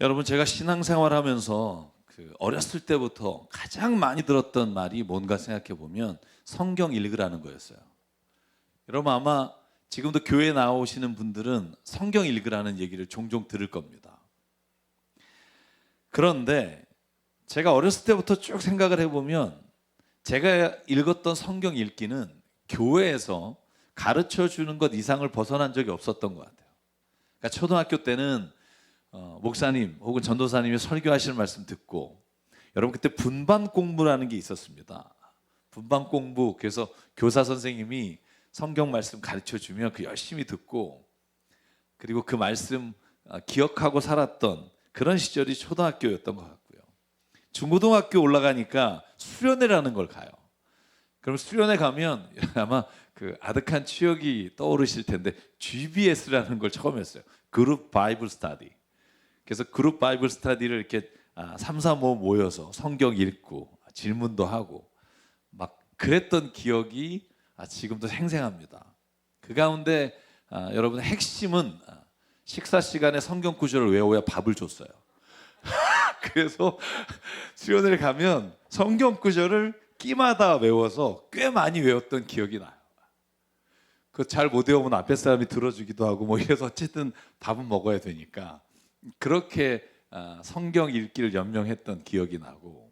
여러분, 제가 신앙생활하면서 어렸을 때부터 가장 많이 들었던 말이 뭔가 생각해 보면 성경 읽으라는 거였어요. 여러분, 아마 지금도 교회 나오시는 분들은 성경 읽으라는 얘기를 종종 들을 겁니다. 그런데 제가 어렸을 때부터 쭉 생각을 해보면 제가 읽었던 성경 읽기는 교회에서 가르쳐 주는 것 이상을 벗어난 적이 없었던 것 같아요. 그러니까 초등학교 때는 목사님 혹은 전도사님이 설교하시는 말씀 듣고, 여러분 그때 분반 공부라는 게 있었습니다. 분반 공부, 그래서 교사 선생님이 성경 말씀 가르쳐 주면 그 열심히 듣고, 그리고 그 말씀 기억하고 살았던 그런 시절이 초등학교였던 것 같고요. 중고등학교 올라가니까 수련회라는 걸 가요. 그럼 수련회 가면 아마 그 아득한 추억이 떠오르실 텐데 GBS라는 걸 처음 했어요. 그룹 바이블 스터디. 그래서 그룹 바이블 스터디를 이렇게 3, 4, 5 모여서 성경 읽고 질문도 하고 막 그랬던 기억이 지금도 생생합니다. 그 가운데 여러분, 핵심은 식사 시간에 성경 구절을 외워야 밥을 줬어요. 그래서 수련회를 가면 성경 구절을 끼마다 외워서 꽤 많이 외웠던 기억이 나요. 그 잘 못 외우면 앞에 사람이 들어주기도 하고 뭐 이래서 어쨌든 밥은 먹어야 되니까 그렇게 성경 읽기를 연명했던 기억이 나고,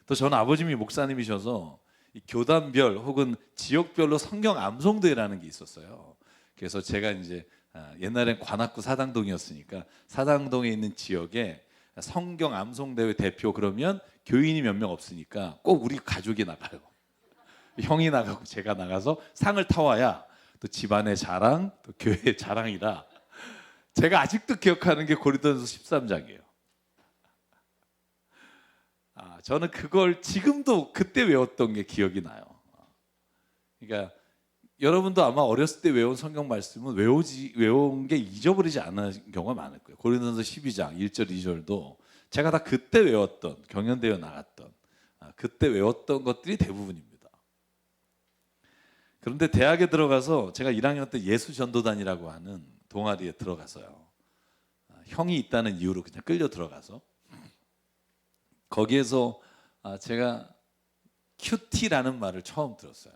또 저는 아버님이 목사님이셔서 이 교단별 혹은 지역별로 성경 암송대회라는 게 있었어요. 그래서 제가 이제 옛날엔 관악구 사당동이었으니까 사당동에 있는 지역에 성경 암송대회 대표, 그러면 교인이 몇 명 없으니까 꼭 우리 가족이 나가요. 형이 나가고 제가 나가서 상을 타와야 또 집안의 자랑, 또 교회의 자랑이라 제가 아직도 기억하는 게 고린도전서 13장이에요. 저는 그걸 지금도 그때 외웠던 게 기억이 나요. 그러니까 여러분도 아마 어렸을 때 외운 성경 말씀은 외운 게 잊어버리지 않은 경우가 많을 거예요. 고린도전서 12장 1절 2절도 제가 다 그때 외웠던, 경연대회 나갔던 그때 외웠던 것들이 대부분입니다. 그런데 대학에 들어가서 제가 1학년 때 예수전도단이라고 하는 동아리에 들어가서요. 형이 있다는 이유로 그냥 끌려 들어가서 거기에서 제가 QT라는 말을 처음 들었어요.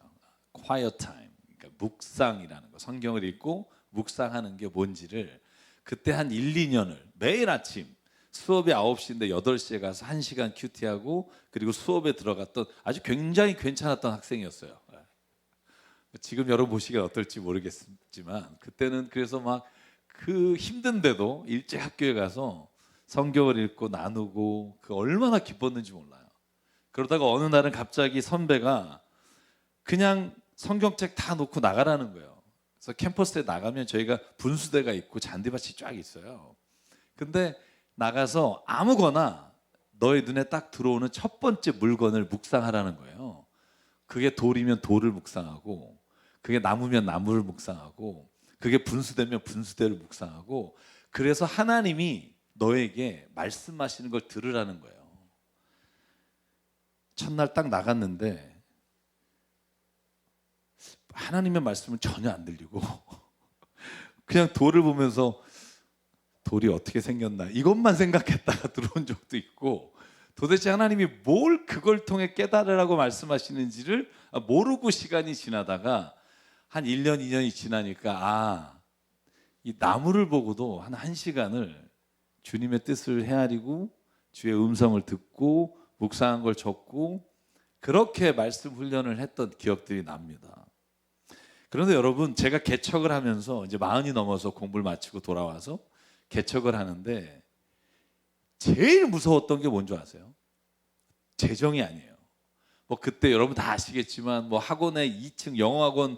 Quiet Time. 그러니까 묵상이라는 거. 성경을 읽고 묵상하는 게 뭔지를 그때 한 1, 2년을 매일 아침 수업이 9시인데 8시에 가서 1시간 QT하고, 그리고 수업에 들어갔던 아주 굉장히 괜찮았던 학생이었어요. 지금 여러분 보시기에 어떨지 모르겠지만 그때는 그래서 막 그 힘든데도 일찍 학교에 가서 성경을 읽고 나누고 그 얼마나 기뻤는지 몰라요. 그러다가 어느 날은 갑자기 선배가 그냥 성경책 다 놓고 나가라는 거예요. 그래서 캠퍼스에 나가면 저희가 분수대가 있고 잔디밭이 쫙 있어요. 근데 나가서 아무거나 너의 눈에 딱 들어오는 첫 번째 물건을 묵상하라는 거예요. 그게 돌이면 돌을 묵상하고, 그게 나무면 나무를 묵상하고, 그게 분수대면 분수대를 묵상하고, 그래서 하나님이 너에게 말씀하시는 걸 들으라는 거예요. 첫날 딱 나갔는데 하나님의 말씀은 전혀 안 들리고 그냥 돌을 보면서 돌이 어떻게 생겼나 이것만 생각했다가 들어온 적도 있고, 도대체 하나님이 뭘 그걸 통해 깨달으라고 말씀하시는지를 모르고 시간이 지나다가 한 1년, 2년이 지나니까 이 나무를 보고도 한 1시간을 주님의 뜻을 헤아리고 주의 음성을 듣고 묵상한 걸 적고 그렇게 말씀 훈련을 했던 기억들이 납니다. 그런데 여러분, 제가 개척을 하면서 이제 40이 넘어서 공부를 마치고 돌아와서 개척을 하는데 제일 무서웠던 게 뭔지 아세요? 재정이 아니에요. 뭐 그때 여러분 다 아시겠지만 뭐 학원에 2층 영어학원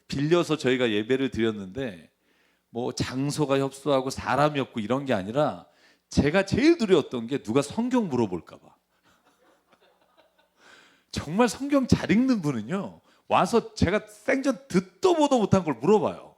빌려서 저희가 예배를 드렸는데 뭐 장소가 협소하고 사람이 없고 이런 게 아니라 제가 제일 두려웠던 게 누가 성경 물어볼까 봐. 정말 성경 잘 읽는 분은요 와서 제가 생전 듣도 보도 못한 걸 물어봐요.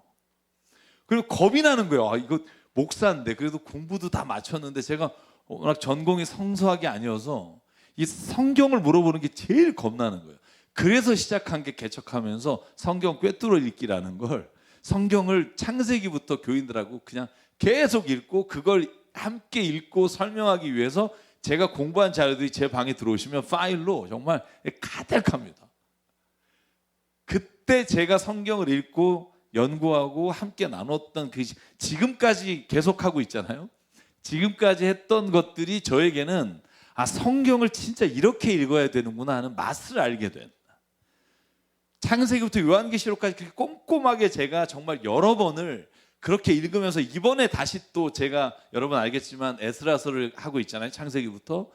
그리고 겁이 나는 거예요. 이거 목사인데 그래도 공부도 다 마쳤는데 제가 워낙 전공이 성서학이 아니어서 이 성경을 물어보는 게 제일 겁나는 거예요. 그래서 시작한 게 개척하면서 성경 꿰뚫어 읽기라는 걸, 성경을 창세기부터 교인들하고 그냥 계속 읽고 그걸 함께 읽고 설명하기 위해서 제가 공부한 자료들이 제 방에 들어오시면 파일로 정말 가득합니다. 그때 제가 성경을 읽고 연구하고 함께 나눴던 그 지금까지 계속하고 있잖아요. 지금까지 했던 것들이 저에게는 성경을 진짜 이렇게 읽어야 되는구나 하는 맛을 알게 된, 창세기부터 요한계시록까지 그렇게 꼼꼼하게 제가 정말 여러 번을 그렇게 읽으면서, 이번에 다시 또 제가 여러분 알겠지만 에스라서를 하고 있잖아요. 창세기부터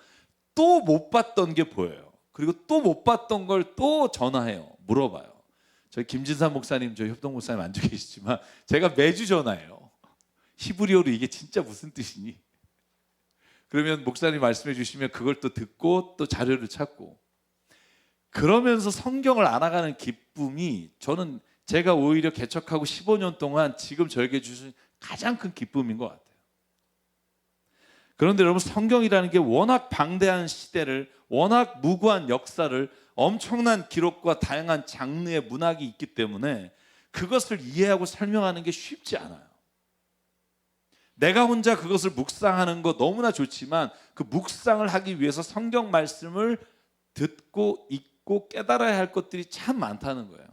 또 못 봤던 게 보여요. 그리고 또 못 봤던 걸 또 전화해요. 물어봐요. 저희 김진삼 목사님, 저희 협동 목사님 앉아 계시지만 제가 매주 전화해요. 히브리어로 이게 진짜 무슨 뜻이니? 그러면 목사님 말씀해 주시면 그걸 또 듣고 또 자료를 찾고, 그러면서 성경을 알아가는 기쁨이 저는 제가 오히려 개척하고 15년 동안 지금 저에게 주신 가장 큰 기쁨인 것 같아요. 그런데 여러분, 성경이라는 게 워낙 방대한 시대를, 워낙 무구한 역사를, 엄청난 기록과 다양한 장르의 문학이 있기 때문에 그것을 이해하고 설명하는 게 쉽지 않아요. 내가 혼자 그것을 묵상하는 거 너무나 좋지만 그 묵상을 하기 위해서 성경 말씀을 듣고 읽고 깨달아야 할 것들이 참 많다는 거예요.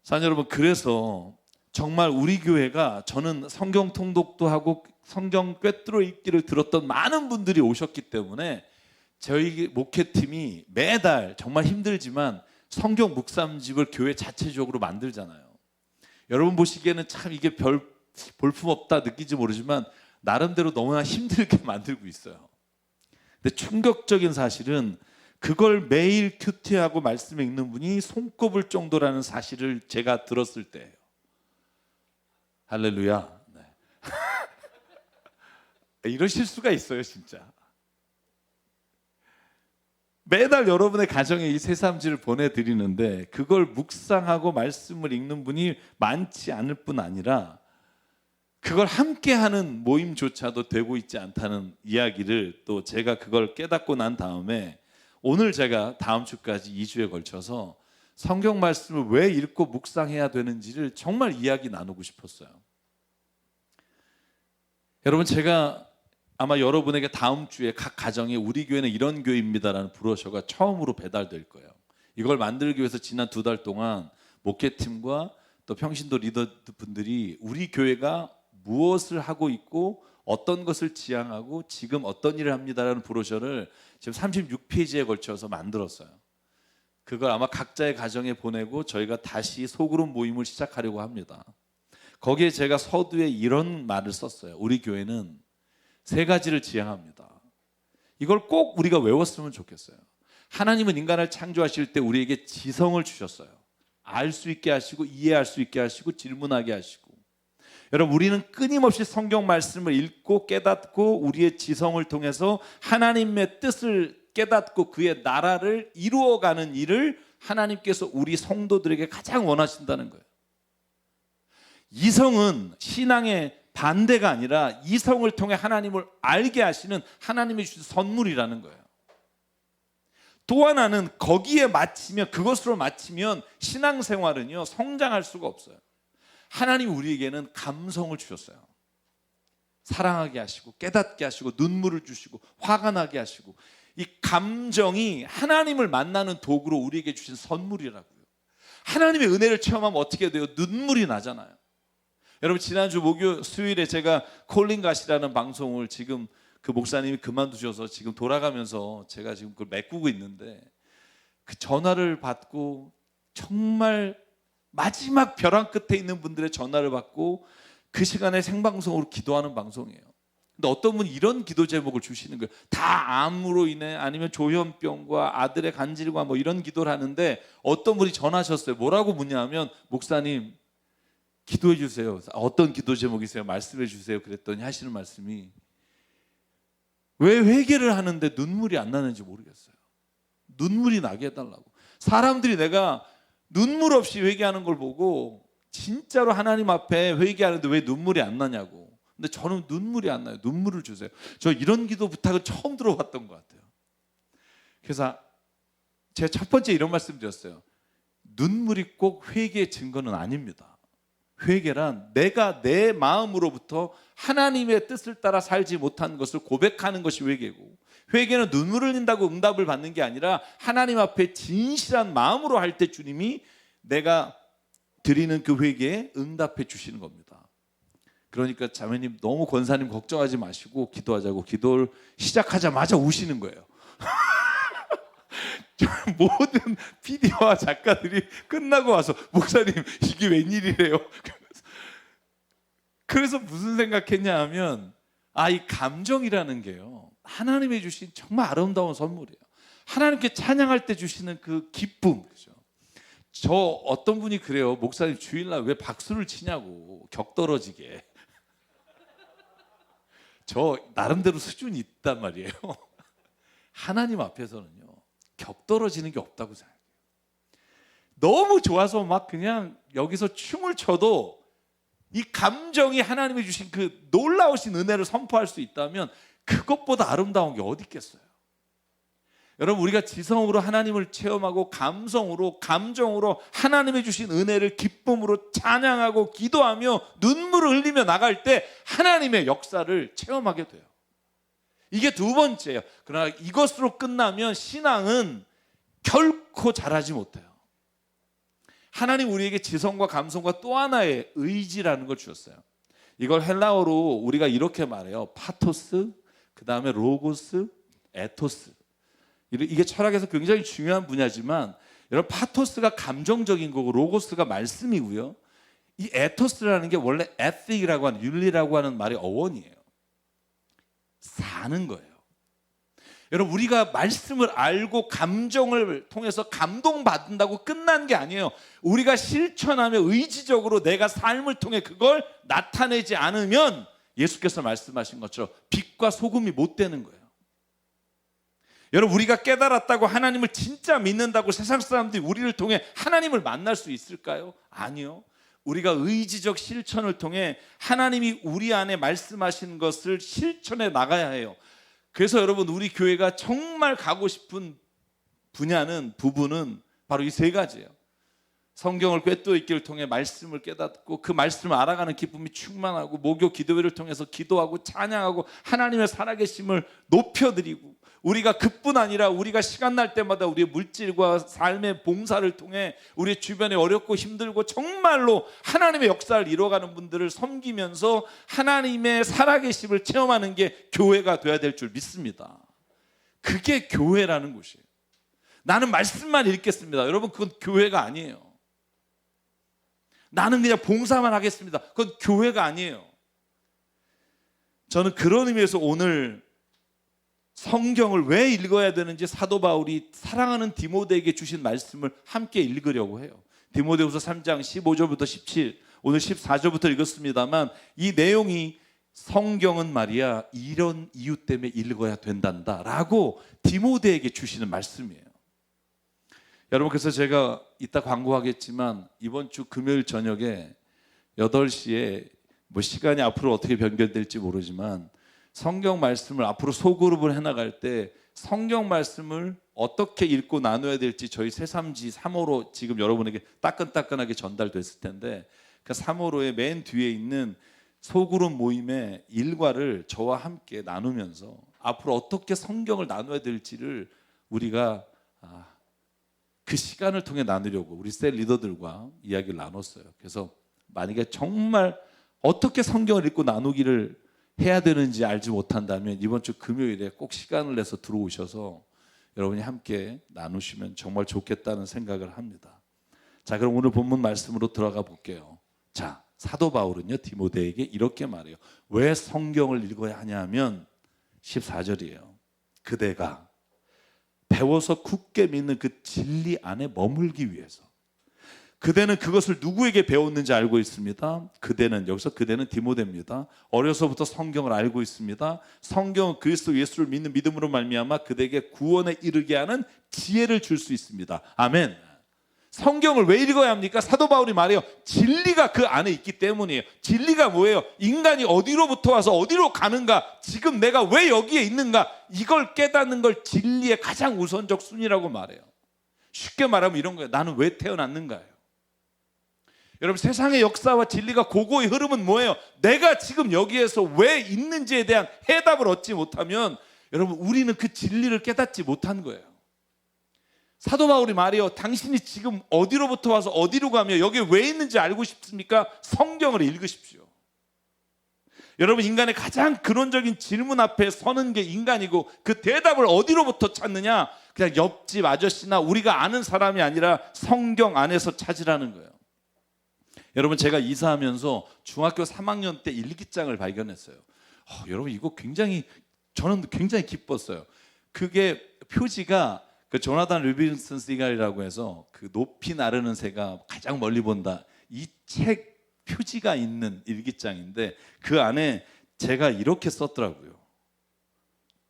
사랑하는 여러분, 그래서 정말 우리 교회가, 저는 성경 통독도 하고 성경 꿰뚫어 읽기를 들었던 많은 분들이 오셨기 때문에 저희 목회팀이 매달 정말 힘들지만 성경 묵상집을 교회 자체적으로 만들잖아요. 여러분 보시기에는 참 이게 별 볼품없다 느끼지 모르지만 나름대로 너무나 힘들게 만들고 있어요. 근데 충격적인 사실은 그걸 매일 큐티하고 말씀 읽는 분이 손꼽을 정도라는 사실을 제가 들었을 때예요. 할렐루야. 네. 이러실 수가 있어요, 진짜. 매달 여러분의 가정에 이 새삼지를 보내드리는데 그걸 묵상하고 말씀을 읽는 분이 많지 않을 뿐 아니라 그걸 함께하는 모임조차도 되고 있지 않다는 이야기를 또 제가 그걸 깨닫고 난 다음에 오늘 제가 다음 주까지 2주에 걸쳐서 성경 말씀을 왜 읽고 묵상해야 되는지를 정말 이야기 나누고 싶었어요. 여러분, 제가 아마 여러분에게 다음 주에 각 가정에 우리 교회는 이런 교회입니다라는 브로셔가 처음으로 배달될 거예요. 이걸 만들기 위해서 지난 2달 동안 목회팀과 또 평신도 리더분들이 우리 교회가 무엇을 하고 있고 어떤 것을 지향하고 지금 어떤 일을 합니다라는 브로셔를 지금 36페이지에 걸쳐서 만들었어요. 그걸 아마 각자의 가정에 보내고 저희가 다시 소그룹 모임을 시작하려고 합니다. 거기에 제가 서두에 이런 말을 썼어요. 우리 교회는 3가지를 지향합니다. 이걸 꼭 우리가 외웠으면 좋겠어요. 하나님은 인간을 창조하실 때 우리에게 지성을 주셨어요. 알 수 있게 하시고 이해할 수 있게 하시고 질문하게 하시고, 여러분, 우리는 끊임없이 성경 말씀을 읽고 깨닫고 우리의 지성을 통해서 하나님의 뜻을 깨닫고 그의 나라를 이루어가는 일을 하나님께서 우리 성도들에게 가장 원하신다는 거예요. 이성은 신앙의 반대가 아니라 이성을 통해 하나님을 알게 하시는 하나님이 주신 선물이라는 거예요. 또 하나는 거기에 맞추면, 그것으로 맞추면 신앙생활은요 성장할 수가 없어요. 하나님이 우리에게는 감성을 주셨어요. 사랑하게 하시고 깨닫게 하시고 눈물을 주시고 화가 나게 하시고, 이 감정이 하나님을 만나는 도구로 우리에게 주신 선물이라고요. 하나님의 은혜를 체험하면 어떻게 돼요? 눈물이 나잖아요. 여러분, 지난주 목요 수요일에 제가 콜링갓이라는 방송을 지금 그 목사님이 그만두셔서 지금 돌아가면서 제가 지금 그걸 메꾸고 있는데, 그 전화를 받고 정말 마지막 벼랑 끝에 있는 분들의 전화를 받고 그 시간에 생방송으로 기도하는 방송이에요. 근데 어떤 분이 이런 기도 제목을 주시는 거예요. 다 암으로 인해 아니면 조현병과 아들의 간질과 뭐 이런 기도를 하는데 어떤 분이 전화하셨어요. 뭐라고 묻냐면, 목사님 기도해 주세요. 어떤 기도 제목이세요? 말씀해 주세요. 그랬더니 하시는 말씀이, 왜 회개를 하는데 눈물이 안 나는지 모르겠어요. 눈물이 나게 해달라고. 사람들이 내가 눈물 없이 회개하는 걸 보고 진짜로 하나님 앞에 회개하는데 왜 눈물이 안 나냐고. 근데 저는 눈물이 안 나요. 눈물을 주세요. 저 이런 기도 부탁은 처음 들어봤던 것 같아요. 그래서 제가 첫 번째 이런 말씀 드렸어요. 눈물이 꼭 회개의 증거는 아닙니다. 회개란 내가 내 마음으로부터 하나님의 뜻을 따라 살지 못한 것을 고백하는 것이 회개고, 회개는 눈물을 흘린다고 응답을 받는 게 아니라 하나님 앞에 진실한 마음으로 할 때 주님이 내가 드리는 그 회개에 응답해 주시는 겁니다. 그러니까 자매님, 너무 권사님 걱정하지 마시고 기도하자고 기도를 시작하자마자 우시는 거예요. 모든 PD와 작가들이 끝나고 와서 목사님 이게 웬일이래요. 그래서 무슨 생각했냐 하면 이 감정이라는 게요, 하나님이 주신 정말 아름다운 선물이에요. 하나님께 찬양할 때 주시는 그 기쁨. 그죠? 저 어떤 분이 그래요. 목사님 주일날 왜 박수를 치냐고, 격떨어지게. 저 나름대로 수준이 있단 말이에요. 하나님 앞에서는요, 격떨어지는 게 없다고 생각해요. 너무 좋아서 막 그냥 여기서 춤을 춰도 이 감정이 하나님이 주신 그 놀라우신 은혜를 선포할 수 있다면 그것보다 아름다운 게 어디 있겠어요. 여러분, 우리가 지성으로 하나님을 체험하고 감성으로, 감정으로 하나님이 주신 은혜를 기쁨으로 찬양하고 기도하며 눈물을 흘리며 나갈 때 하나님의 역사를 체험하게 돼요. 이게 두 번째예요. 그러나 이것으로 끝나면 신앙은 결코 자라지 못해요. 하나님 우리에게 지성과 감성과 또 하나의 의지라는 걸 주셨어요. 이걸 헬라어로 우리가 이렇게 말해요. 파토스, 그 다음에 로고스, 에토스. 이게 철학에서 굉장히 중요한 분야지만, 여러분, 파토스가 감정적인 거고 로고스가 말씀이고요, 이 에토스라는 게 원래 에틱이라고 하는, 윤리라고 하는 말의 어원이에요. 사는 거예요. 여러분, 우리가 말씀을 알고 감정을 통해서 감동받는다고 끝난 게 아니에요. 우리가 실천하며 의지적으로 내가 삶을 통해 그걸 나타내지 않으면 예수께서 말씀하신 것처럼 빛과 소금이 못 되는 거예요. 여러분, 우리가 깨달았다고 하나님을 진짜 믿는다고 세상 사람들이 우리를 통해 하나님을 만날 수 있을까요? 아니요. 우리가 의지적 실천을 통해 하나님이 우리 안에 말씀하신 것을 실천해 나가야 해요. 그래서 여러분, 우리 교회가 정말 가고 싶은 부분은 바로 이 세 가지예요. 성경을 꿰뚫어 읽기를 통해 말씀을 깨닫고 그 말씀을 알아가는 기쁨이 충만하고, 목요 기도회를 통해서 기도하고 찬양하고 하나님의 살아계심을 높여드리고, 우리가 그뿐 아니라 우리가 시간 날 때마다 우리의 물질과 삶의 봉사를 통해 우리 주변에 어렵고 힘들고 정말로 하나님의 역사를 이루어가는 분들을 섬기면서 하나님의 살아계심을 체험하는 게 교회가 돼야 될 줄 믿습니다. 그게 교회라는 곳이에요. 나는 말씀만 읽겠습니다. 여러분, 그건 교회가 아니에요. 나는 그냥 봉사만 하겠습니다. 그건 교회가 아니에요. 저는 그런 의미에서 오늘 성경을 왜 읽어야 되는지 사도 바울이 사랑하는 디모데에게 주신 말씀을 함께 읽으려고 해요. 디모데후서 3장 15절부터 17, 오늘 14절부터 읽었습니다만, 이 내용이 성경은 말이야 이런 이유 때문에 읽어야 된단다 라고 디모데에게 주시는 말씀이에요. 여러분, 그래서 제가 이따 광고하겠지만 이번 주 금요일 저녁에 8시에 시간이 앞으로 어떻게 변경될지 모르지만 성경 말씀을 앞으로 소그룹을 해나갈 때 성경 말씀을 어떻게 읽고 나눠야 될지 저희 새삼지 3호로 지금 여러분에게 따끈따끈하게 전달됐을 텐데, 그 3호로의 맨 뒤에 있는 소그룹 모임의 일과를 저와 함께 나누면서 앞으로 어떻게 성경을 나눠야 될지를 우리가 그 시간을 통해 나누려고 우리 셀 리더들과 이야기를 나눴어요. 그래서 만약에 정말 어떻게 성경을 읽고 나누기를 해야 되는지 알지 못한다면 이번 주 금요일에 꼭 시간을 내서 들어오셔서 여러분이 함께 나누시면 정말 좋겠다는 생각을 합니다. 자, 그럼 오늘 본문 말씀으로 들어가 볼게요. 자, 사도 바울은요 디모데에게 이렇게 말해요. 왜 성경을 읽어야 하냐면 14절이에요. 그대가 배워서 굳게 믿는 그 진리 안에 머물기 위해서. 그대는 그것을 누구에게 배웠는지 알고 있습니다. 여기서 그대는 디모데입니다. 어려서부터 성경을 알고 있습니다. 성경은 그리스도 예수를 믿는 믿음으로 말미암아 그대에게 구원에 이르게 하는 지혜를 줄 수 있습니다. 아멘. 성경을 왜 읽어야 합니까? 사도 바울이 말해요. 진리가 그 안에 있기 때문이에요. 진리가 뭐예요? 인간이 어디로부터 와서 어디로 가는가, 지금 내가 왜 여기에 있는가, 이걸 깨닫는 걸 진리의 가장 우선적 순위라고 말해요. 쉽게 말하면 이런 거예요. 나는 왜 태어났는가요? 여러분, 세상의 역사와 진리가 고고의 흐름은 뭐예요? 내가 지금 여기에서 왜 있는지에 대한 해답을 얻지 못하면 여러분, 우리는 그 진리를 깨닫지 못한 거예요. 사도 바울이 말해요. 당신이 지금 어디로부터 와서 어디로 가며 여기에 왜 있는지 알고 싶습니까? 성경을 읽으십시오. 여러분, 인간의 가장 근원적인 질문 앞에 서는 게 인간이고, 그 대답을 어디로부터 찾느냐? 그냥 옆집 아저씨나 우리가 아는 사람이 아니라 성경 안에서 찾으라는 거예요. 여러분, 제가 이사하면서 중학교 3학년 때 일기장을 발견했어요. 여러분, 이거 저는 굉장히 기뻤어요. 그게 표지가 그 조나단 르빈슨 시갈이라고 해서 그 높이 나르는 새가 가장 멀리 본다, 이 책 표지가 있는 일기장인데, 그 안에 제가 이렇게 썼더라고요.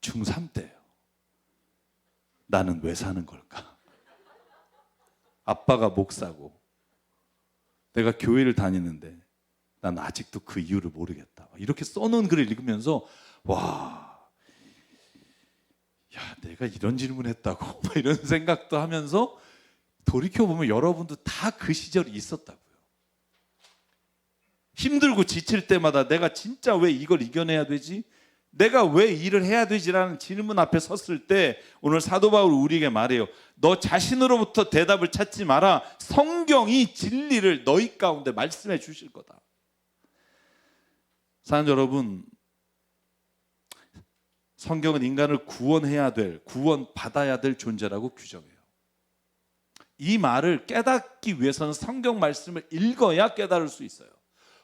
중3 때예요. 나는 왜 사는 걸까? 아빠가 목사고 내가 교회를 다니는데 난 아직도 그 이유를 모르겠다. 이렇게 써놓은 글을 읽으면서 와, 야, 내가 이런 질문을 했다고 이런 생각도 하면서 돌이켜보면 여러분도 다 그 시절이 있었다고요. 힘들고 지칠 때마다 내가 진짜 왜 이걸 이겨내야 되지? 내가 왜 일을 해야 되지라는 질문 앞에 섰을 때 오늘 사도 바울이 우리에게 말해요. 너 자신으로부터 대답을 찾지 마라. 성경이 진리를 너희 가운데 말씀해 주실 거다. 사랑하는 여러분, 성경은 인간을 구원받아야 될 존재라고 규정해요. 이 말을 깨닫기 위해서는 성경 말씀을 읽어야 깨달을 수 있어요.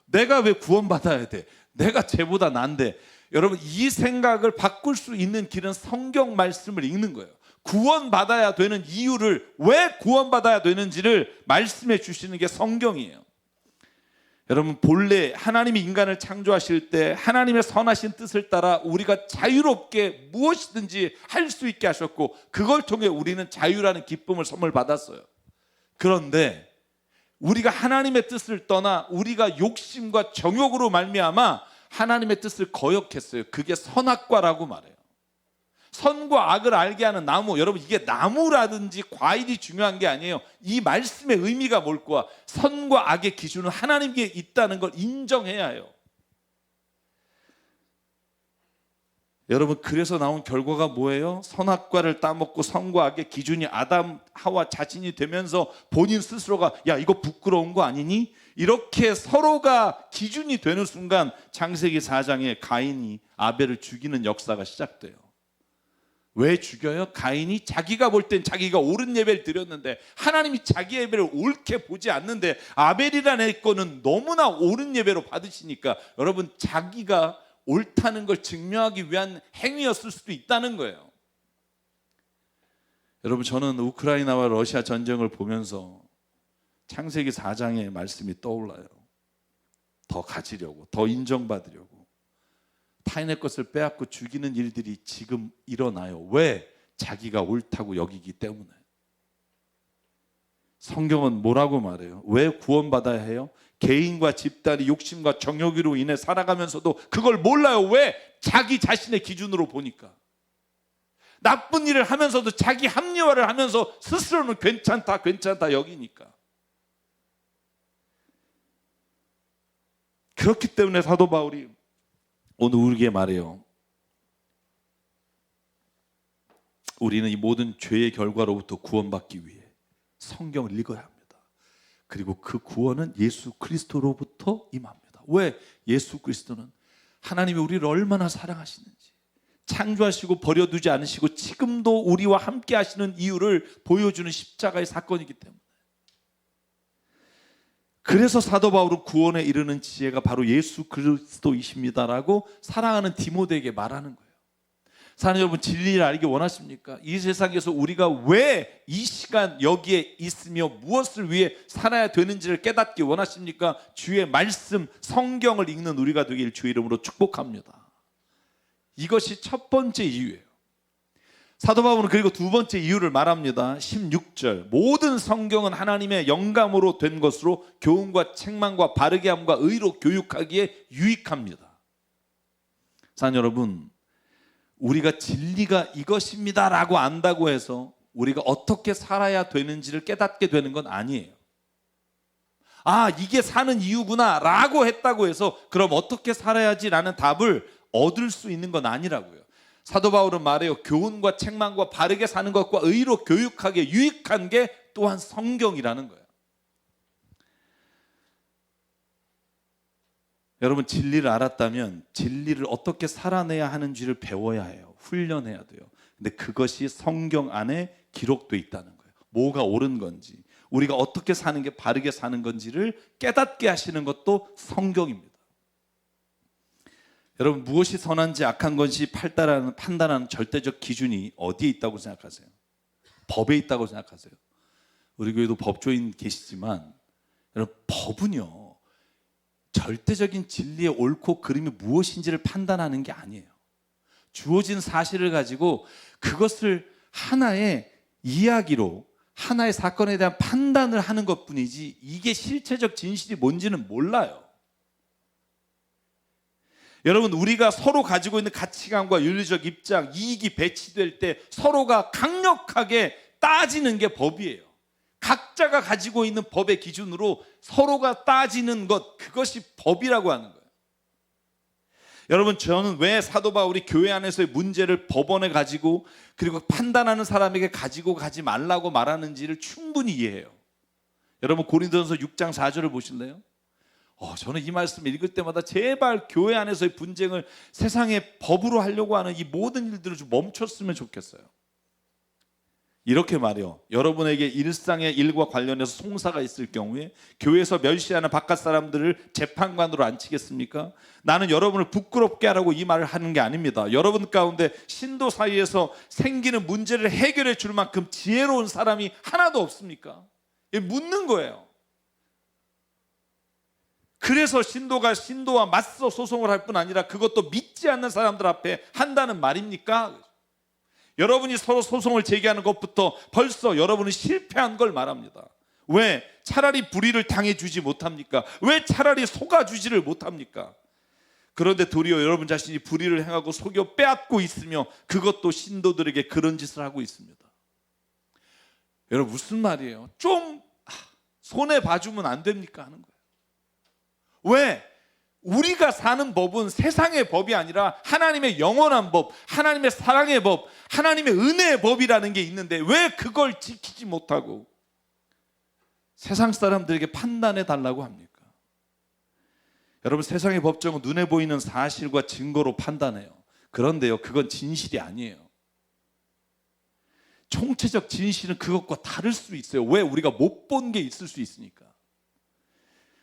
내가 왜 구원받아야 돼? 내가 쟤보다 난데. 여러분, 이 생각을 바꿀 수 있는 길은 성경 말씀을 읽는 거예요. 구원받아야 되는 이유를, 왜 구원받아야 되는지를 말씀해 주시는 게 성경이에요. 여러분, 본래 하나님이 인간을 창조하실 때 하나님의 선하신 뜻을 따라 우리가 자유롭게 무엇이든지 할 수 있게 하셨고, 그걸 통해 우리는 자유라는 기쁨을 선물 받았어요. 그런데 우리가 하나님의 뜻을 떠나 우리가 욕심과 정욕으로 말미암아 하나님의 뜻을 거역했어요. 그게 선악과라고 말해요. 선과 악을 알게 하는 나무. 여러분, 이게 나무라든지 과일이 중요한 게 아니에요. 이 말씀의 의미가 뭘까? 선과 악의 기준은 하나님께 있다는 걸 인정해야 해요. 여러분, 그래서 나온 결과가 뭐예요? 선악과를 따먹고 선과 악의 기준이 아담 하와 자신이 되면서 본인 스스로가 야, 이거 부끄러운 거 아니니? 이렇게 서로가 기준이 되는 순간 창세기 4장에 가인이 아벨을 죽이는 역사가 시작돼요. 왜 죽여요? 가인이 자기가 볼 땐 자기가 옳은 예배를 드렸는데 하나님이 자기 예배를 옳게 보지 않는데 아벨이라는 거는 너무나 옳은 예배로 받으시니까 여러분, 자기가 옳다는 걸 증명하기 위한 행위였을 수도 있다는 거예요. 여러분, 저는 우크라이나와 러시아 전쟁을 보면서 창세기 4장의 말씀이 떠올라요. 더 가지려고, 더 인정받으려고 타인의 것을 빼앗고 죽이는 일들이 지금 일어나요. 왜? 자기가 옳다고 여기기 때문에. 성경은 뭐라고 말해요? 왜 구원받아야 해요? 개인과 집단이 욕심과 정욕으로 인해 살아가면서도 그걸 몰라요. 왜? 자기 자신의 기준으로 보니까. 나쁜 일을 하면서도 자기 합리화를 하면서 스스로는 괜찮다 여기니까. 그렇기 때문에 사도 바울이 오늘 우리에게 말해요. 우리는 이 모든 죄의 결과로부터 구원받기 위해 성경을 읽어야 합니다. 그리고 그 구원은 예수 그리스도로부터 임합니다. 왜? 예수 그리스도는 하나님이 우리를 얼마나 사랑하시는지, 창조하시고 버려두지 않으시고 지금도 우리와 함께 하시는 이유를 보여주는 십자가의 사건이기 때문에. 그래서 사도 바울은 구원에 이르는 지혜가 바로 예수 그리스도이십니다라고 사랑하는 디모데에게 말하는 거예요. 사랑하는 여러분, 진리를 알기 원하십니까? 이 세상에서 우리가 왜 이 시간 여기에 있으며 무엇을 위해 살아야 되는지를 깨닫기 원하십니까? 주의 말씀, 성경을 읽는 우리가 되길 주의 이름으로 축복합니다. 이것이 첫 번째 이유예요. 사도 바울은 그리고 두 번째 이유를 말합니다. 16절, 모든 성경은 하나님의 영감으로 된 것으로 교훈과 책망과 바르게 함과 의로 교육하기에 유익합니다. 사랑하는 여러분, 우리가 진리가 이것입니다라고 안다고 해서 우리가 어떻게 살아야 되는지를 깨닫게 되는 건 아니에요. 이게 사는 이유구나 라고 했다고 해서 그럼 어떻게 살아야지라는 답을 얻을 수 있는 건 아니라고요. 사도 바울은 말해요. 교훈과 책망과 바르게 사는 것과 의로 교육하게 유익한 게 또한 성경이라는 거예요. 여러분, 진리를 알았다면 진리를 어떻게 살아내야 하는지를 배워야 해요. 훈련해야 돼요. 근데 그것이 성경 안에 기록되어 있다는 거예요. 뭐가 옳은 건지, 우리가 어떻게 사는 게 바르게 사는 건지를 깨닫게 하시는 것도 성경입니다. 여러분, 무엇이 선한지 악한 것이 판단하는 절대적 기준이 어디에 있다고 생각하세요? 법에 있다고 생각하세요? 우리 교회도 법조인 계시지만 여러분, 법은요 절대적인 진리의 옳고 그름이 무엇인지를 판단하는 게 아니에요. 주어진 사실을 가지고 그것을 하나의 이야기로, 하나의 사건에 대한 판단을 하는 것뿐이지 이게 실체적 진실이 뭔지는 몰라요. 여러분, 우리가 서로 가지고 있는 가치관과 윤리적 입장, 이익이 배치될 때 서로가 강력하게 따지는 게 법이에요. 각자가 가지고 있는 법의 기준으로 서로가 따지는 것, 그것이 법이라고 하는 거예요. 여러분, 저는 왜 사도 바울이 교회 안에서의 문제를 법원에 가지고 그리고 판단하는 사람에게 가지고 가지 말라고 말하는지를 충분히 이해해요. 여러분, 고린도전서 6장 4절을 보실래요? 저는 이 말씀을 읽을 때마다 제발 교회 안에서의 분쟁을 세상의 법으로 하려고 하는 이 모든 일들을 좀 멈췄으면 좋겠어요. 이렇게 말해요. 여러분에게 일상의 일과 관련해서 송사가 있을 경우에 교회에서 멸시하는 바깥 사람들을 재판관으로 앉히겠습니까? 나는 여러분을 부끄럽게 하라고 이 말을 하는 게 아닙니다. 여러분 가운데 신도 사이에서 생기는 문제를 해결해 줄 만큼 지혜로운 사람이 하나도 없습니까? 묻는 거예요. 그래서 신도가 신도와 맞서 소송을 할 뿐 아니라 그것도 믿지 않는 사람들 앞에 한다는 말입니까? 여러분이 서로 소송을 제기하는 것부터 벌써 여러분은 실패한 걸 말합니다. 왜? 차라리 불의를 당해주지 못합니까? 왜 차라리 속아주지를 못합니까? 그런데 도리어 여러분 자신이 불의를 행하고 속여 빼앗고 있으며 그것도 신도들에게 그런 짓을 하고 있습니다. 여러분, 무슨 말이에요? 좀 손해 봐주면 안 됩니까? 하는 거예요. 왜? 우리가 사는 법은 세상의 법이 아니라 하나님의 영원한 법, 하나님의 사랑의 법, 하나님의 은혜의 법이라는 게 있는데 왜 그걸 지키지 못하고 세상 사람들에게 판단해 달라고 합니까? 여러분, 세상의 법정은 눈에 보이는 사실과 증거로 판단해요. 그런데요, 그건 진실이 아니에요. 총체적 진실은 그것과 다를 수 있어요. 왜? 우리가 못 본 게 있을 수 있으니까.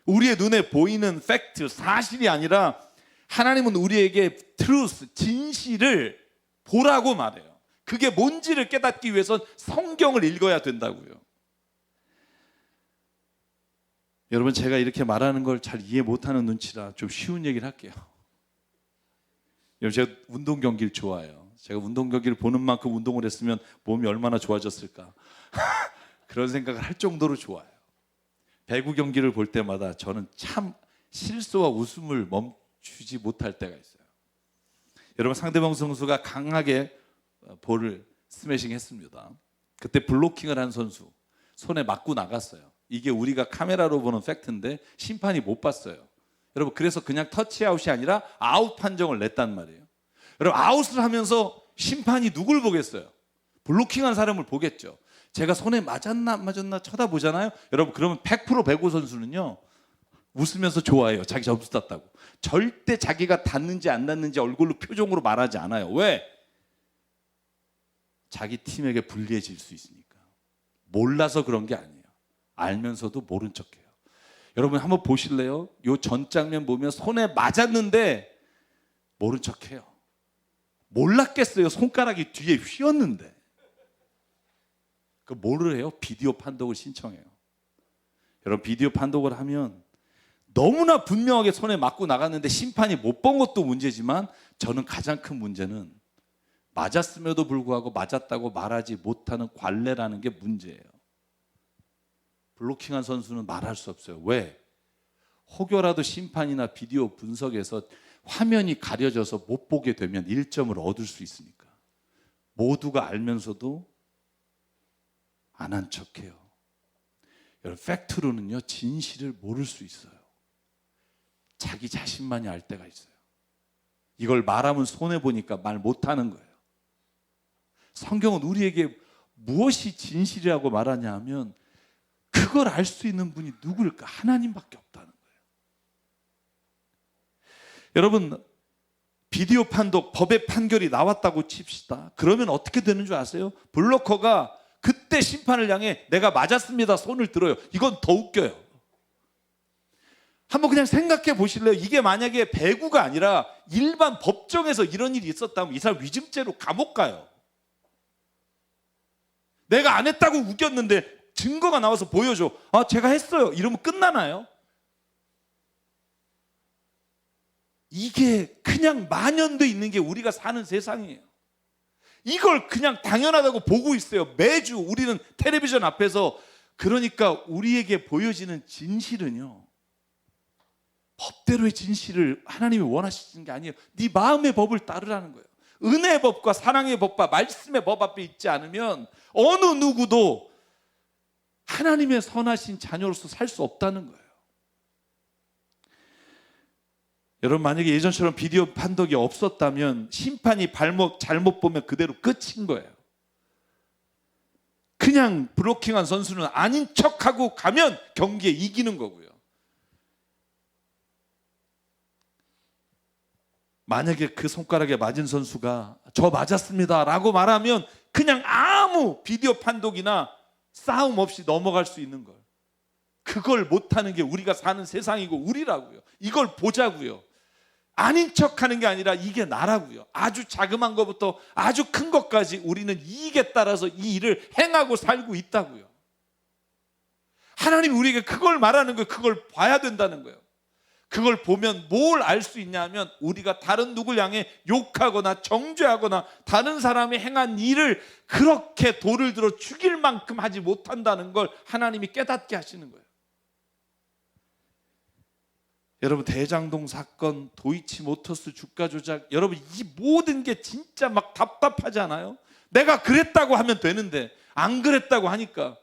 우리의 눈에 보이는 팩트, 사실이 아니라 하나님은 우리에게 truth, 진실을 보라고 말해요. 그게 뭔지를 깨닫기 위해선 성경을 읽어야 된다고요. 여러분, 제가 이렇게 말하는 걸 잘 이해 못하는 눈치라 좀 쉬운 얘기를 할게요. 여러분, 제가 운동 경기를 좋아해요. 제가 운동 경기를 보는 만큼 운동을 했으면 몸이 얼마나 좋아졌을까 그런 생각을 할 정도로 좋아요. 배구 경기를 볼 때마다 저는 참 실수와 웃음을 멈추지 못할 때가 있어요. 여러분, 상대방 선수가 강하게 볼을 스매싱 했습니다. 그때 블로킹을 한 선수 손에 맞고 나갔어요. 이게 우리가 카메라로 보는 팩트인데 심판이 못 봤어요. 여러분, 그래서 그냥 터치아웃이 아니라 아웃 판정을 냈단 말이에요. 여러분, 아웃을 하면서 심판이 누굴 보겠어요? 블로킹한 사람을 보겠죠. 제가 손에 맞았나 안 맞았나 쳐다보잖아요. 여러분, 그러면 100% 배구 선수는요 웃으면서 좋아해요. 자기 점수 땄다고. 절대 자기가 닿는지 안 닿는지 얼굴로 표정으로 말하지 않아요. 왜? 자기 팀에게 불리해질 수 있으니까. 몰라서 그런 게 아니에요. 알면서도 모른 척해요. 여러분, 한번 보실래요? 요 전 장면 보면 손에 맞았는데 모른 척해요. 몰랐겠어요. 손가락이 뒤에 휘었는데. 그 뭐를 해요? 비디오 판독을 신청해요. 여러분, 비디오 판독을 하면 너무나 분명하게 손에 맞고 나갔는데 심판이 못 본 것도 문제지만 저는 가장 큰 문제는 맞았음에도 불구하고 맞았다고 말하지 못하는 관례라는 게 문제예요. 블로킹한 선수는 말할 수 없어요. 왜? 혹여라도 심판이나 비디오 분석에서 화면이 가려져서 못 보게 되면 1점을 얻을 수 있으니까. 모두가 알면서도 안 한 척해요. 여러분, 팩트로는요, 진실을 모를 수 있어요. 자기 자신만이 알 때가 있어요. 이걸 말하면 손해보니까 말 못하는 거예요. 성경은 우리에게 무엇이 진실이라고 말하냐 하면 그걸 알 수 있는 분이 누구일까? 하나님밖에 없다는 거예요. 여러분, 비디오 판독, 법의 판결이 나왔다고 칩시다. 그러면 어떻게 되는 줄 아세요? 블로커가 그때 심판을 향해 내가 맞았습니다 손을 들어요. 이건 더 웃겨요. 한번 그냥 생각해 보실래요? 이게 만약에 배구가 아니라 일반 법정에서 이런 일이 있었다면 이 사람 위증죄로 감옥 가요. 내가 안 했다고 우겼는데 증거가 나와서 보여줘. 아, 제가 했어요. 이러면 끝나나요? 이게 그냥 만연돼 있는 게 우리가 사는 세상이에요. 이걸 그냥 당연하다고 보고 있어요. 매주 우리는 텔레비전 앞에서. 그러니까 우리에게 보여지는 진실은요, 법대로의 진실을 하나님이 원하시는 게 아니에요. 네 마음의 법을 따르라는 거예요. 은혜의 법과 사랑의 법과 말씀의 법 앞에 있지 않으면 어느 누구도 하나님의 선하신 자녀로서 살 수 없다는 거예요. 여러분, 만약에 예전처럼 비디오 판독이 없었다면 심판이 발목 잘못 보면 그대로 끝인 거예요. 그냥 브로킹한 선수는 아닌 척하고 가면 경기에 이기는 거고요. 만약에 그 손가락에 맞은 선수가 저 맞았습니다 라고 말하면 그냥 아무 비디오 판독이나 싸움 없이 넘어갈 수 있는 걸. 그걸 못하는 게 우리가 사는 세상이고 우리라고요. 이걸 보자고요. 아닌 척하는 게 아니라 이게 나라고요. 아주 자그만 것부터 아주 큰 것까지 우리는 이익에 따라서 이 일을 행하고 살고 있다고요. 하나님이 우리에게 그걸 말하는 거예요. 그걸 봐야 된다는 거예요. 그걸 보면 뭘 알 수 있냐면 우리가 다른 누굴 향해 욕하거나 정죄하거나 다른 사람이 행한 일을 그렇게 돌을 들어 죽일 만큼 하지 못한다는 걸 하나님이 깨닫게 하시는 거예요. 여러분, 대장동 사건, 도이치모터스 주가 조작, 여러분 이 모든 게 진짜 막 답답하지 않아요? 내가 그랬다고 하면 되는데 안 그랬다고 하니까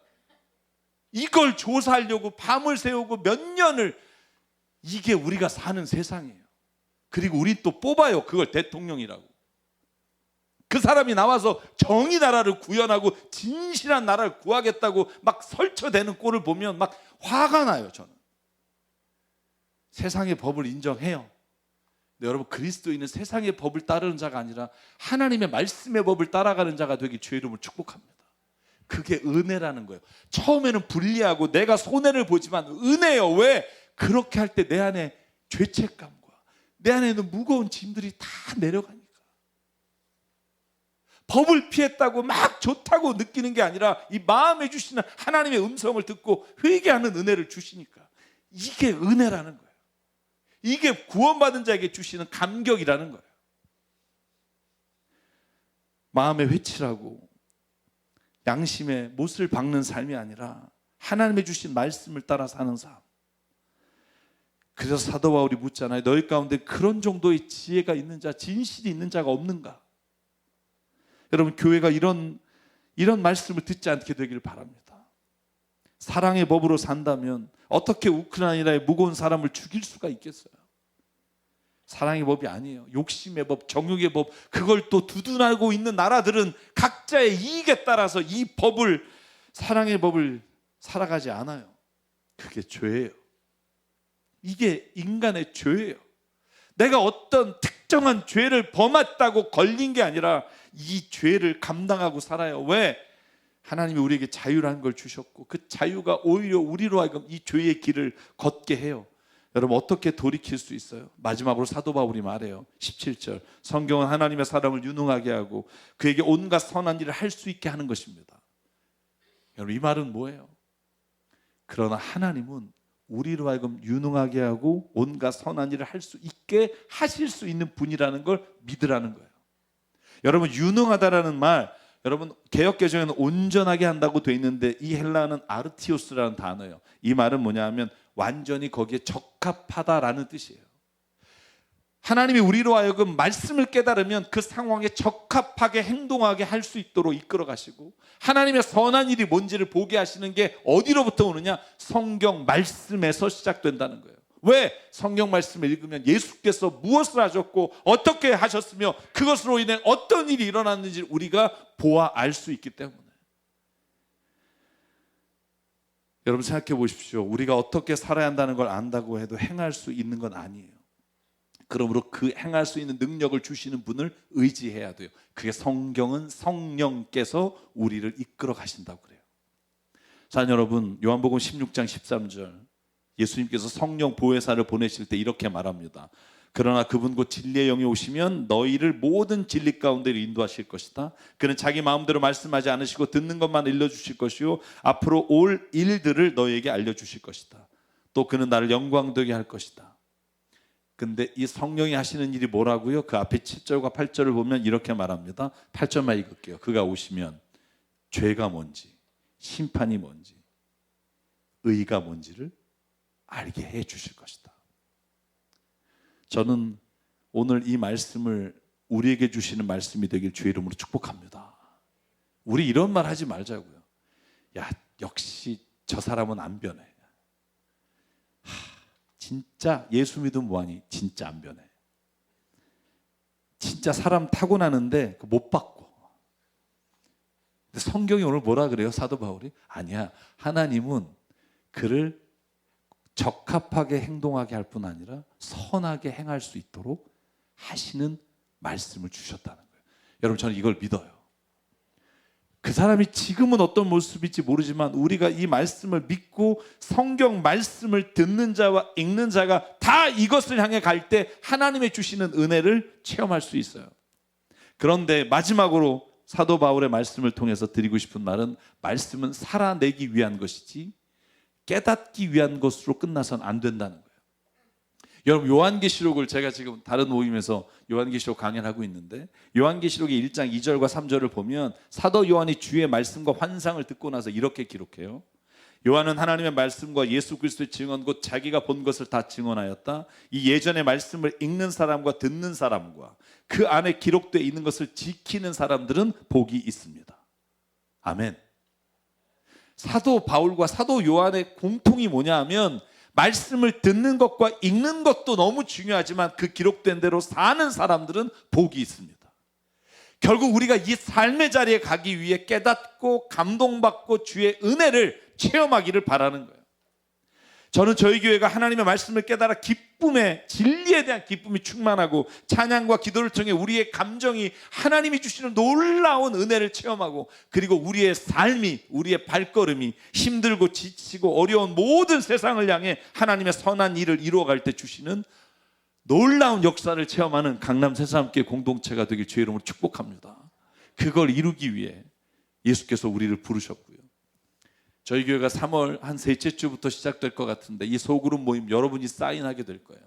이걸 조사하려고 밤을 새우고 몇 년을. 이게 우리가 사는 세상이에요. 그리고 우리 또 뽑아요. 그걸 대통령이라고. 그 사람이 나와서 정의 나라를 구현하고 진실한 나라를 구하겠다고 막 설쳐대는 꼴을 보면 막 화가 나요. 저는. 세상의 법을 인정해요. 근데 여러분, 그리스도인은 세상의 법을 따르는 자가 아니라 하나님의 말씀의 법을 따라가는 자가 되기 주의 이름으로 축복합니다. 그게 은혜라는 거예요. 처음에는 불리하고 내가 손해를 보지만 은혜예요. 왜? 그렇게 할 때 내 안에 죄책감과 내 안에 있는 무거운 짐들이 다 내려가니까. 법을 피했다고 막 좋다고 느끼는 게 아니라 이 마음에 주시는 하나님의 음성을 듣고 회개하는 은혜를 주시니까. 이게 은혜라는 거예요. 이게 구원받은 자에게 주시는 감격이라는 거예요. 마음에 회칠하고 양심에 못을 박는 삶이 아니라 하나님의 주신 말씀을 따라 사는 삶. 그래서 사도 바울이 묻잖아요. 너희 가운데 그런 정도의 지혜가 있는 자, 진실이 있는 자가 없는가? 여러분, 교회가 이런 말씀을 듣지 않게 되기를 바랍니다. 사랑의 법으로 산다면 어떻게 우크라이나의 무거운 사람을 죽일 수가 있겠어요? 사랑의 법이 아니에요. 욕심의 법, 정욕의 법, 그걸 또 두둔하고 있는 나라들은 각자의 이익에 따라서 이 법을, 사랑의 법을 살아가지 않아요. 그게 죄예요. 이게 인간의 죄예요. 내가 어떤 특정한 죄를 범했다고 걸린 게 아니라 이 죄를 감당하고 살아요. 왜? 하나님이 우리에게 자유라는 걸 주셨고 그 자유가 오히려 우리로 하여금 이 죄의 길을 걷게 해요. 여러분, 어떻게 돌이킬 수 있어요? 마지막으로 사도 바울이 말해요. 17절. 성경은 하나님의 사람을 유능하게 하고 그에게 온갖 선한 일을 할 수 있게 하는 것입니다. 여러분, 이 말은 뭐예요? 그러나 하나님은 우리로 하여금 유능하게 하고 온갖 선한 일을 할 수 있게 하실 수 있는 분이라는 걸 믿으라는 거예요. 여러분, 유능하다라는 말, 여러분 개역개정에는 온전하게 한다고 돼 있는데 이 헬라어는 아르티오스라는 단어예요. 이 말은 뭐냐 하면 완전히 거기에 적합하다라는 뜻이에요. 하나님이 우리로 하여금 말씀을 깨달으면 그 상황에 적합하게 행동하게 할 수 있도록 이끌어 가시고, 하나님의 선한 일이 뭔지를 보게 하시는 게 어디로부터 오느냐? 성경 말씀에서 시작된다는 거예요. 왜? 성경 말씀을 읽으면 예수께서 무엇을 하셨고 어떻게 하셨으며 그것으로 인해 어떤 일이 일어났는지 우리가 보아 알 수 있기 때문에. 여러분 생각해 보십시오. 우리가 어떻게 살아야 한다는 걸 안다고 해도 행할 수 있는 건 아니에요. 그러므로 그 행할 수 있는 능력을 주시는 분을 의지해야 돼요. 그게 성경은 성령께서 우리를 이끌어 가신다고 그래요. 자, 여러분, 요한복음 16장 13절, 예수님께서 성령 보혜사를 보내실 때 이렇게 말합니다. 그러나 그분 곧 진리의 영이 오시면 너희를 모든 진리 가운데로 인도하실 것이다. 그는 자기 마음대로 말씀하지 않으시고 듣는 것만 일러주실 것이요 앞으로 올 일들을 너희에게 알려주실 것이다. 또 그는 나를 영광되게 할 것이다. 근데 이 성령이 하시는 일이 뭐라고요? 그 앞에 7절과 8절을 보면 이렇게 말합니다. 8절만 읽을게요. 그가 오시면 죄가 뭔지, 심판이 뭔지, 의가 뭔지를 알게 해 주실 것이다. 저는 오늘 이 말씀을 우리에게 주시는 말씀이 되길 주의 이름으로 축복합니다. 우리 이런 말 하지 말자고요. 야, 역시 저 사람은 안 변해. 진짜 예수 믿으면 뭐하니? 진짜 안 변해. 진짜 사람 타고나는데 못 바꿔. 근데 성경이 오늘 뭐라 그래요? 사도 바울이? 아니야. 하나님은 그를 적합하게 행동하게 할 뿐 아니라 선하게 행할 수 있도록 하시는 말씀을 주셨다는 거예요. 여러분, 저는 이걸 믿어요. 그 사람이 지금은 어떤 모습일지 모르지만 우리가 이 말씀을 믿고 성경 말씀을 듣는 자와 읽는 자가 다 이것을 향해 갈 때 하나님의 주시는 은혜를 체험할 수 있어요. 그런데 마지막으로 사도 바울의 말씀을 통해서 드리고 싶은 말은, 말씀은 살아내기 위한 것이지 깨닫기 위한 것으로 끝나선 안 된다는 거예요. 여러분, 요한계시록을 제가 지금 다른 모임에서 요한계시록 강연을 하고 있는데, 요한계시록의 1장 2절과 3절을 보면 사도 요한이 주의 말씀과 환상을 듣고 나서 이렇게 기록해요. 요한은 하나님의 말씀과 예수 그리스도의 증언 곧 자기가 본 것을 다 증언하였다. 이 예전의 말씀을 읽는 사람과 듣는 사람과 그 안에 기록되어 있는 것을 지키는 사람들은 복이 있습니다. 아멘. 사도 바울과 사도 요한의 공통이 뭐냐 하면, 말씀을 듣는 것과 읽는 것도 너무 중요하지만 그 기록된 대로 사는 사람들은 복이 있습니다. 결국 우리가 이 삶의 자리에 가기 위해 깨닫고 감동받고 주의 은혜를 체험하기를 바라는 거예요. 저는 저희 교회가 하나님의 말씀을 깨달아 기쁨에, 진리에 대한 기쁨이 충만하고 찬양과 기도를 통해 우리의 감정이 하나님이 주시는 놀라운 은혜를 체험하고, 그리고 우리의 삶이, 우리의 발걸음이 힘들고 지치고 어려운 모든 세상을 향해 하나님의 선한 일을 이루어갈 때 주시는 놀라운 역사를 체험하는 강남 새사람교회 공동체가 되길 주의 이름으로 축복합니다. 그걸 이루기 위해 예수께서 우리를 부르셨고요. 저희 교회가 3월 한 셋째 주부터 시작될 것 같은데, 이 소그룹 모임 여러분이 사인하게 될 거예요.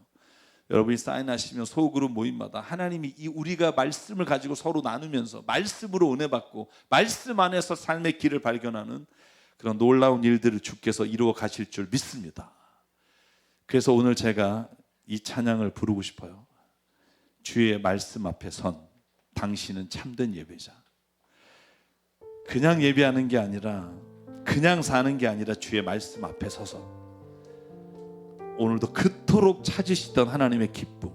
여러분이 사인하시면 소그룹 모임마다 하나님이 우리가 말씀을 가지고 서로 나누면서 말씀으로 은혜 받고 말씀 안에서 삶의 길을 발견하는 그런 놀라운 일들을 주께서 이루어 가실 줄 믿습니다. 그래서 오늘 제가 이 찬양을 부르고 싶어요. 주의 말씀 앞에 선 당신은 참된 예배자. 그냥 예배하는 게 아니라, 그냥 사는 게 아니라 주의 말씀 앞에 서서 오늘도 그토록 찾으시던 하나님의 기쁨,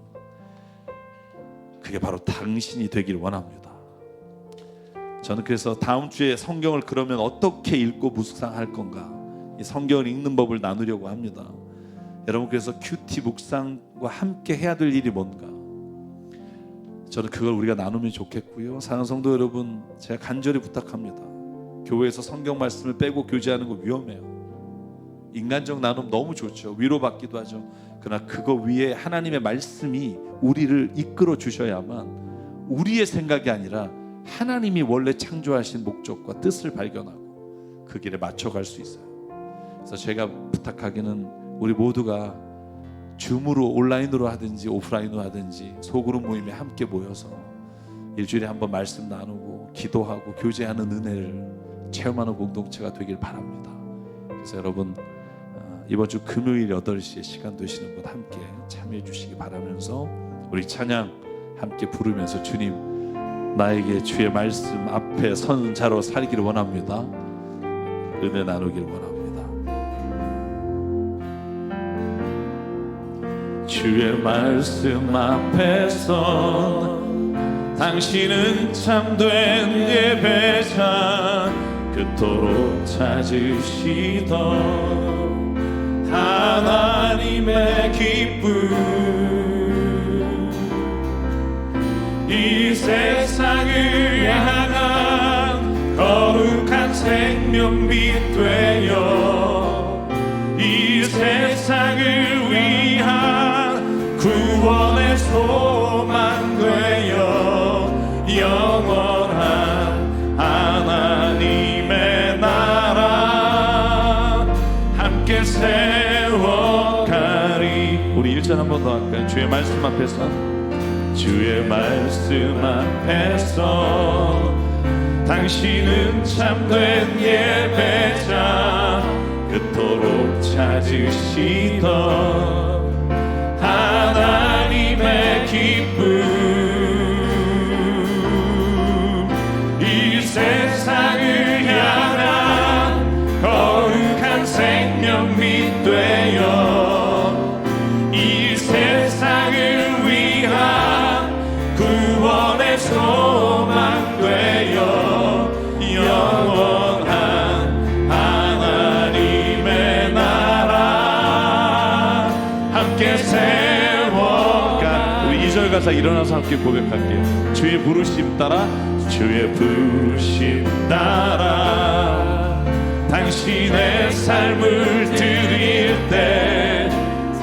그게 바로 당신이 되길 원합니다. 저는 그래서 다음 주에 성경을 그러면 어떻게 읽고 묵상할 건가, 이 성경을 읽는 법을 나누려고 합니다. 여러분, 그래서 큐티 묵상과 함께 해야 될 일이 뭔가, 저는 그걸 우리가 나누면 좋겠고요. 사랑하는 성도 여러분, 제가 간절히 부탁합니다. 교회에서 성경 말씀을 빼고 교제하는 거 위험해요. 인간적 나눔 너무 좋죠. 위로받기도 하죠. 그러나 그거 위에 하나님의 말씀이 우리를 이끌어 주셔야만 우리의 생각이 아니라 하나님이 원래 창조하신 목적과 뜻을 발견하고 그 길에 맞춰갈 수 있어요. 그래서 제가 부탁하기는 우리 모두가 줌으로, 온라인으로 하든지 오프라인으로 하든지 소그룹 모임에 함께 모여서 일주일에 한번 말씀 나누고 기도하고 교제하는 은혜를 체험하는 공동체가 되길 바랍니다. 그래서 여러분, 이번 주 금요일 8시에 시간 되시는 분 함께 참여해 주시기 바라면서 우리 찬양 함께 부르면서 주님 나에게 주의 말씀 앞에 선 자로 살기를 원합니다. 은혜 나누기를 원합니다. 주의 말씀 앞에서 당신은 참된 예배자 그토록 찾으시던 하나님의 기쁨 이 세상을 향한 거룩한 생명빛 되어 이 세상을 위한 구원의 소망 되어 영원한 하나님의 나라 함께 세워가리. 우리 1절 한 번 더 할까요? 주의 말씀 앞에서 주의 말씀 앞에서 당신은 참된 예배자 그토록 찾으시던 하나님의 기쁨 이 세상을 향한 거룩한 생명빛 되어 이 세상을 위한 구원의 소망 되어 영원한 하나님의 나라 함께 세워가. 우리 2절 가사 일어나서 함께 고백할게요. 주의 부르심 따라 주의 부르심 따라 당신의 삶을 드릴 때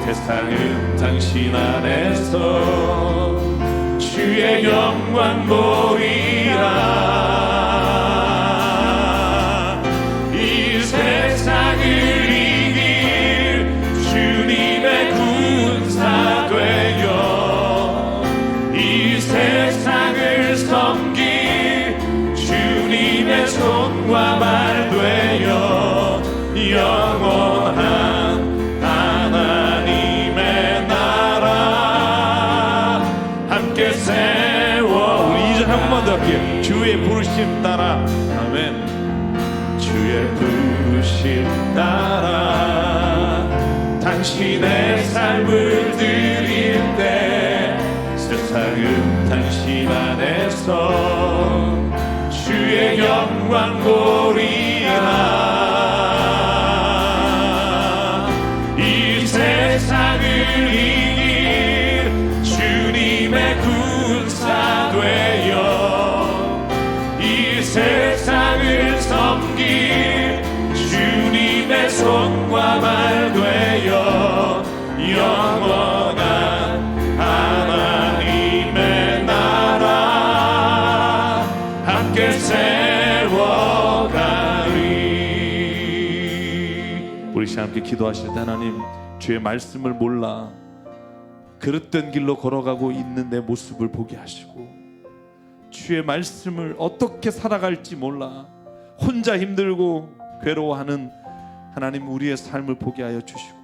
세상은 당신 안에서 주의 영광 보이라. 이 세상을 이길 주님의 군사 되어 이 세상을 섬길 주님의 손과 말 되어 영원한 하나님의 나라 함께 세워. 우리 2절 한 번 더 할게요. 주의 부르심 따라 아멘. 주의 부르심 따라 당신의 삶을 드릴 때 세상은 당신 안에서 주의 영광 보리라. 이 세상을 이길 주님의 군사 되어 이 세상을 섬길 주님의 손과 말 되어 영원한 하나님의 나라 함께 세워가리. 우리 시간 함께 기도하실 때 하나님 주의 말씀을 몰라 그릇된 길로 걸어가고 있는 내 모습을 보게 하시고 주의 말씀을 어떻게 살아갈지 몰라 혼자 힘들고 괴로워하는 하나님 우리의 삶을 보게 하여 주시고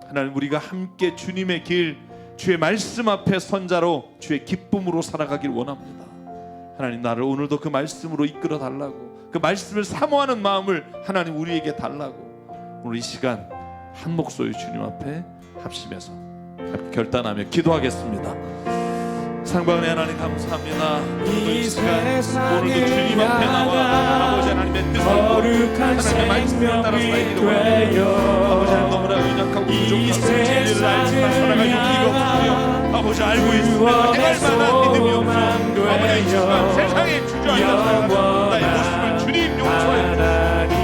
하나님 우리가 함께 주님의 길 주의 말씀 앞에 선자로 주의 기쁨으로 살아가길 원합니다. 하나님 나를 오늘도 그 말씀으로 이끌어 달라고 그 말씀을 사모하는 마음을 하나님 우리에게 달라고 오늘 이 시간 한 목소리 주님 앞에 합심해서 함께 결단하며 기도하겠습니다. 상방의 하나님 감사합니다. 오늘도 이 시간 오늘도 주님 앞에 나와 아버지 하나님의 뜻을 하나님의 말씀을 따라 살기를 원합니다. 아버지 하나님 너무나 연약하고 부족하고 진리를 알지만 살아갈 용기가 없으며 아버지 알고 있으면 행할 만한 믿음이 없어 아버지 이 시간 세상에 주저앉아 살아가는 나의 모습을 주님 용서하여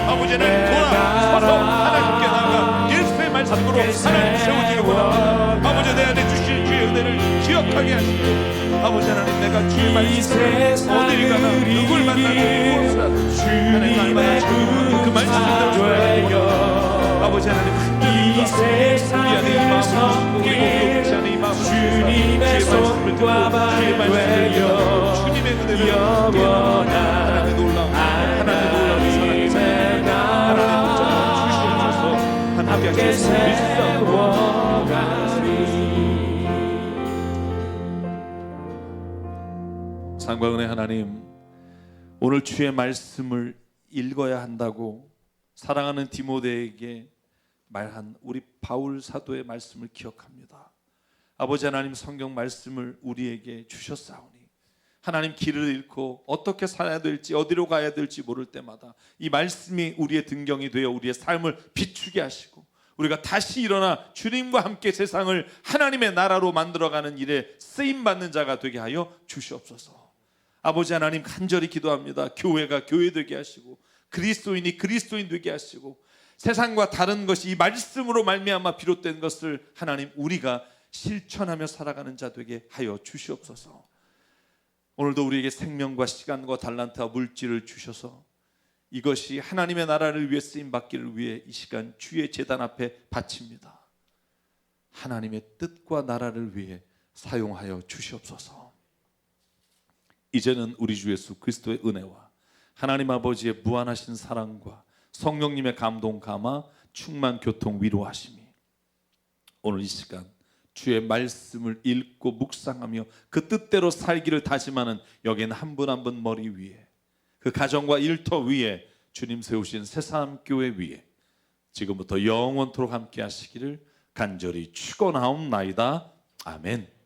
아버지 하나님 돌아서서 하나님께 나아가 예수의 말씀으로 하나님 세워지길 원합니다. 아버지 내 안에 주실 주의 은혜를 기억하게 하시고 아버지 하나님 내가 주의 말씀을 어딜 가나 누굴 만나든 무엇을 하든 하나님 날마다 그 말씀을 되어 아버지 하나님 이 세상을 섬기고 주님의 손과 발 되어 주님의 은혜를 영원한 하나님의 놀라운 하나님의 나라 주시옵소서. 함께 세워가리. 상과 은혜 하나님, 오늘 주의 말씀을 읽어야 한다고 사랑하는 디모데에게 말한 우리 바울 사도의 말씀을 기억합니다. 아버지 하나님, 성경 말씀을 우리에게 주셨사오니 하나님, 길을 잃고 어떻게 살아야 될지 어디로 가야 될지 모를 때마다 이 말씀이 우리의 등경이 되어 우리의 삶을 비추게 하시고 우리가 다시 일어나 주님과 함께 세상을 하나님의 나라로 만들어가는 일에 쓰임받는 자가 되게 하여 주시옵소서. 아버지 하나님, 간절히 기도합니다. 교회가 교회되게 하시고 그리스도인이 그리스도인 되게 하시고 세상과 다른 것이 이 말씀으로 말미암아 비롯된 것을 하나님, 우리가 실천하며 살아가는 자 되게 하여 주시옵소서. 오늘도 우리에게 생명과 시간과 달란트와 물질을 주셔서 이것이 하나님의 나라를 위해 쓰임받기를 위해 이 시간 주의 제단 앞에 바칩니다. 하나님의 뜻과 나라를 위해 사용하여 주시옵소서. 이제는 우리 주 예수 그리스도의 은혜와 하나님 아버지의 무한하신 사랑과 성령님의 감동 감화 충만 교통 위로하심이 오늘 이 시간 주의 말씀을 읽고 묵상하며 그 뜻대로 살기를 다짐하는 여기는 한 분 한 분 머리 위에, 그 가정과 일터 위에 주님 세우신 새사람교회 위에 지금부터 영원토록 함께 하시기를 간절히 축원하옵나이다. 아멘.